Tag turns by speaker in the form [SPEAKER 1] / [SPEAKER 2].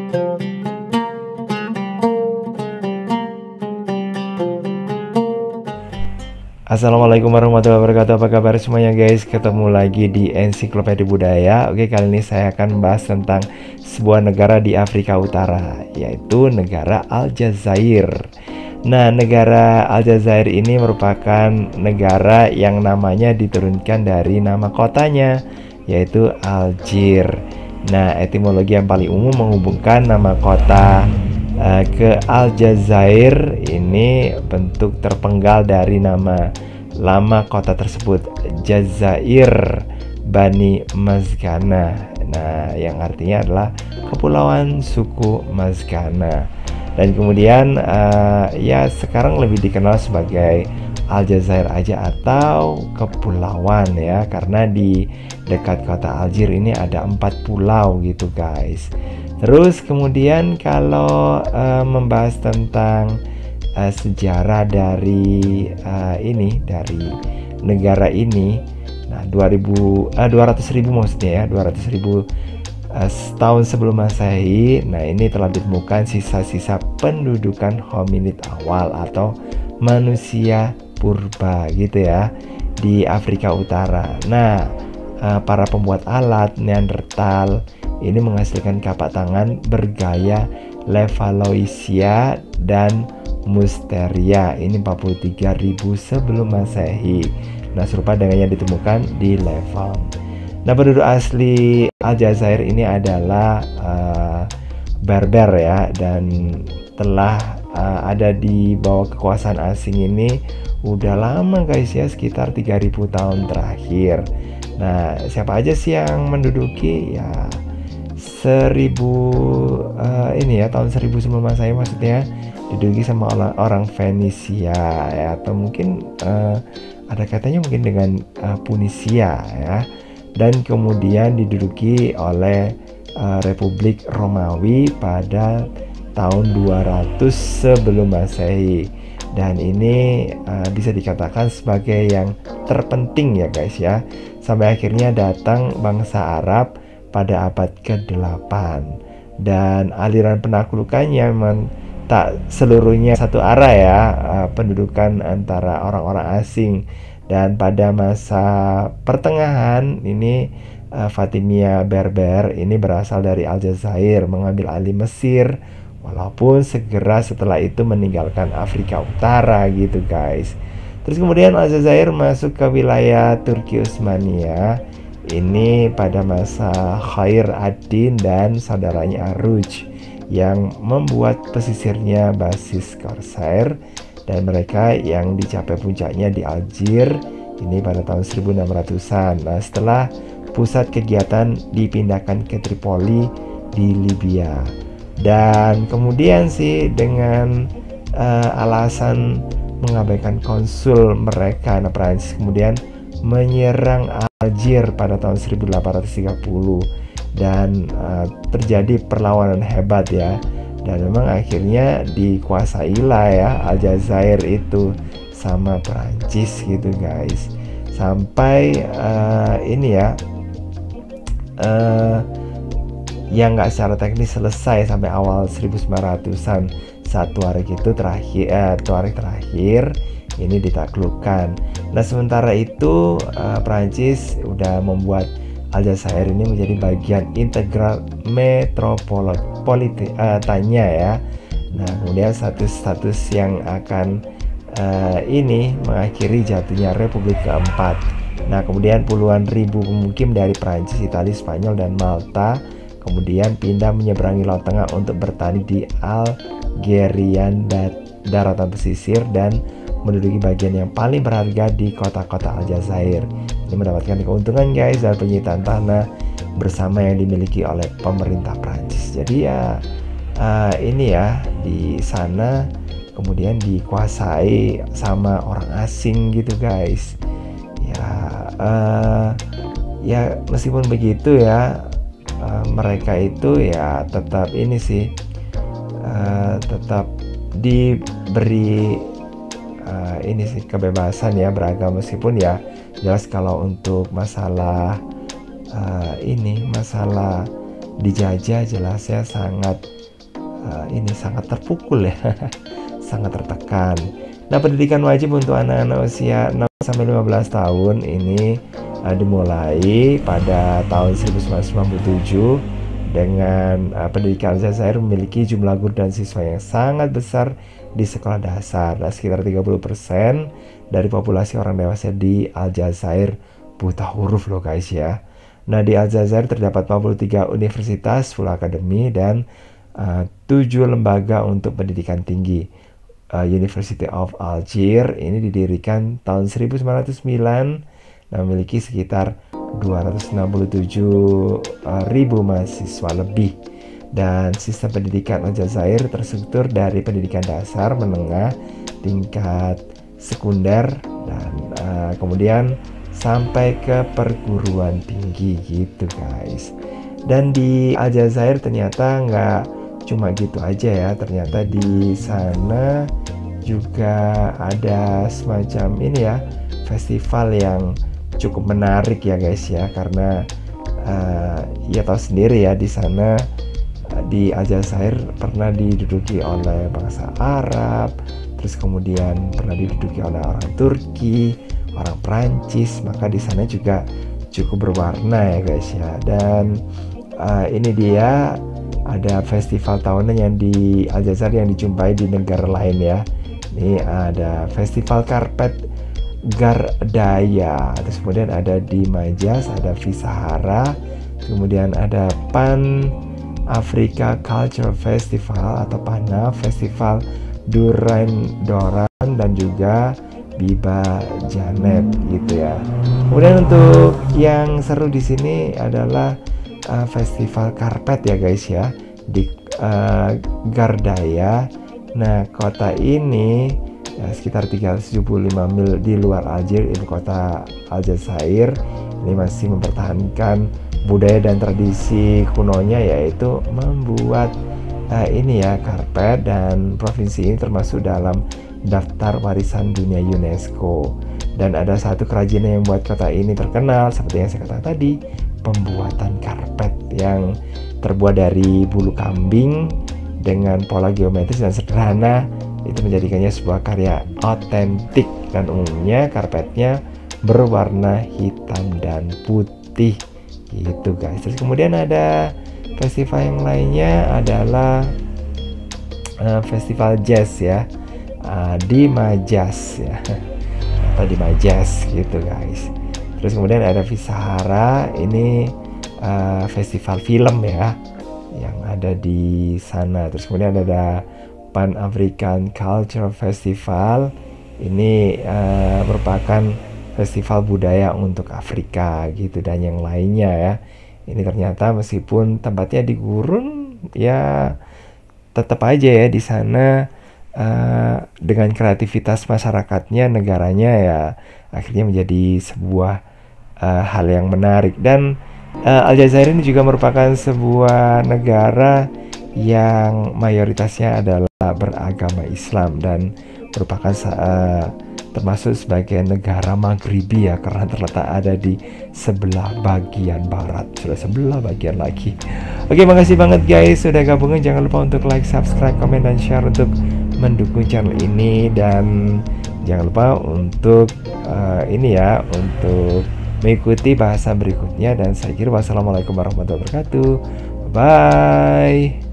[SPEAKER 1] Assalamualaikum warahmatullahi wabarakatuh. Apa kabar semuanya guys? Ketemu lagi di Ensiklopedia Budaya. Oke, kali ini saya akan membahas tentang sebuah negara di Afrika Utara, yaitu negara Aljazair. Nah, negara Aljazair ini merupakan negara yang namanya diturunkan dari nama kotanya, yaitu Algier. Nah, etimologi yang paling umum menghubungkan nama kota ke Aljazair ini bentuk terpenggal dari nama lama kota tersebut, Jazair Bani Mazghana. Nah, yang artinya adalah kepulauan suku Mazghana. Dan kemudian ya sekarang lebih dikenal sebagai Aljazair aja atau kepulauan ya, karena di dekat kota Algier ini ada 4 pulau gitu guys. Terus kemudian kalau membahas tentang sejarah dari dari negara ini, nah 200.000 maksudnya ya, 200.000 tahun sebelum Masehi. Nah, ini telah ditemukan sisa-sisa pendudukan hominid awal atau manusia purba gitu ya di Afrika Utara. Nah, para pembuat alat Neanderthal ini menghasilkan kapak tangan bergaya Levalloisia dan Musteria. Ini 43.000 sebelum Masehi. Nah, serupa dengan yang ditemukan di Levant. Nah, penduduk asli Aljazair ini adalah Berber ya, dan telah ada di bawah kekuasaan asing ini udah lama guys ya, sekitar 3.000 tahun terakhir. Nah, siapa aja sih yang menduduki? Ya 1000 tahun 1000 sebelum Masehi maksudnya diduduki sama orang Fenisia ya, atau mungkin ada katanya mungkin dengan Punisia ya, dan kemudian diduduki oleh Republik Romawi pada tahun 200 sebelum Masehi. Dan ini bisa dikatakan sebagai yang terpenting ya guys ya, sampai akhirnya datang bangsa Arab pada abad ke-8. Dan aliran penaklukannya memang tak seluruhnya satu arah ya, pendudukan antara orang-orang asing. Dan pada masa pertengahan ini Fatimiyah Berber ini berasal dari Aljazair, mengambil alih Mesir, walaupun segera setelah itu meninggalkan Afrika Utara gitu guys. Terus kemudian Aljazair masuk ke wilayah Turki Utsmaniyah ini pada masa Khair ad-Din dan saudaranya Aruj, yang membuat pesisirnya basis Korsair, dan mereka yang dicapai puncaknya di Algier ini pada tahun 1600-an. Nah, setelah pusat kegiatan dipindahkan ke Tripoli di Libya. Dan kemudian sih dengan alasan mengabaikan konsul mereka, nah Prancis kemudian menyerang Algier pada tahun 1830, dan terjadi perlawanan hebat ya, dan memang akhirnya dikuasailah ya Aljazair itu sama Prancis gitu guys, sampai yang nggak secara teknis selesai sampai awal 1900-an saat Tuareg itu terakhir ini ditaklukkan. Nah, sementara itu Prancis udah membuat Aljazair ini menjadi bagian integral metropolitannya ya. Nah, kemudian status yang akan ini mengakhiri jatuhnya Republik keempat. Nah, kemudian puluhan ribu pemukim dari Prancis, Italia, Spanyol, dan Malta kemudian pindah menyeberangi Laut Tengah untuk bertani di Algerian daratan pesisir dan menduduki bagian yang paling berharga di kota-kota Aljazair. Ini mendapatkan keuntungan guys dan penyitaan tanah bersama yang dimiliki oleh pemerintah Prancis. Jadi ya ini ya di sana kemudian dikuasai sama orang asing gitu guys. Ya meskipun begitu ya, mereka itu ya tetap ini sih tetap diberi ini sih kebebasan ya beragama, meskipun ya jelas kalau untuk masalah masalah dijajah jelasnya sangat ini sangat terpukul ya, sangat tertekan. Nah, pendidikan wajib untuk anak-anak usia 6 sampai 15 tahun ini dimulai pada tahun 1997 dengan pendidikan Al-Jazair memiliki jumlah guru dan siswa yang sangat besar di sekolah dasar. Nah, sekitar 30% dari populasi orang dewasa di Al-Jazair buta huruf loh guys ya. Nah, di Al-Jazair terdapat 43 universitas, full akademi, dan 7 lembaga untuk pendidikan tinggi. University of Algiers ini didirikan tahun 1909 dan memiliki sekitar 267.000 mahasiswa lebih. Dan sistem pendidikan Al-Jazair terstruktur dari pendidikan dasar, menengah, tingkat sekunder, dan kemudian sampai ke perguruan tinggi gitu guys. Dan di Al-Jazair ternyata nggak cuma gitu aja ya, ternyata di sana juga ada semacam ini ya, festival yang cukup menarik ya guys ya, karena ya tahu sendiri ya, di sana di Aljazair pernah diduduki oleh bangsa Arab, terus kemudian pernah diduduki oleh orang Turki, orang Prancis, maka di sana juga cukup berwarna ya guys ya. Dan ini dia ada festival tahunan yang di Aljazair yang dijumpai di negara lain ya. Ini ada festival karpet Gardaya, terus kemudian ada di Majas, ada Visahara, kemudian ada Pan Africa Culture Festival atau PANA, Festival Duran Doran, dan juga Biba Janet gitu ya. Kemudian untuk yang seru di sini adalah festival karpet ya guys ya, di Gardaya. Nah, kota ini ya, sekitar 375 mil di luar Algiers, ibu kota Aljazair. Ini masih mempertahankan budaya dan tradisi kunonya, yaitu membuat ini ya, karpet, dan provinsi ini termasuk dalam daftar warisan dunia UNESCO. Dan ada satu kerajinan yang membuat kota ini terkenal, seperti yang saya katakan tadi, pembuatan karpet yang terbuat dari bulu kambing dengan pola geometris dan sederhana. Itu menjadikannya sebuah karya otentik, dan umumnya karpetnya berwarna hitam dan putih gitu guys. Terus kemudian ada festival yang lainnya adalah festival jazz ya, di Majas ya, atau di Majas gitu guys. Terus kemudian ada Visahara, ini festival film ya yang ada di sana. Terus kemudian ada Pan African Culture Festival, ini merupakan festival budaya untuk Afrika gitu, dan yang lainnya ya. Ini ternyata meskipun tempatnya di gurun ya, tetap aja ya di sana dengan kreativitas masyarakatnya, negaranya ya akhirnya menjadi sebuah hal yang menarik. Dan Aljazair ini juga merupakan sebuah negara yang mayoritasnya adalah beragama Islam dan merupakan termasuk sebagai negara Maghribi ya, karena terletak ada di sebelah bagian barat, sudah sebelah bagian lagi. Oke, makasih banget guys sudah gabungin. Jangan lupa untuk like, subscribe, komen, dan share untuk mendukung channel ini, dan jangan lupa untuk ini ya, untuk mengikuti bahasan berikutnya. Dan saya kira wassalamualaikum warahmatullahi wabarakatuh. Bye.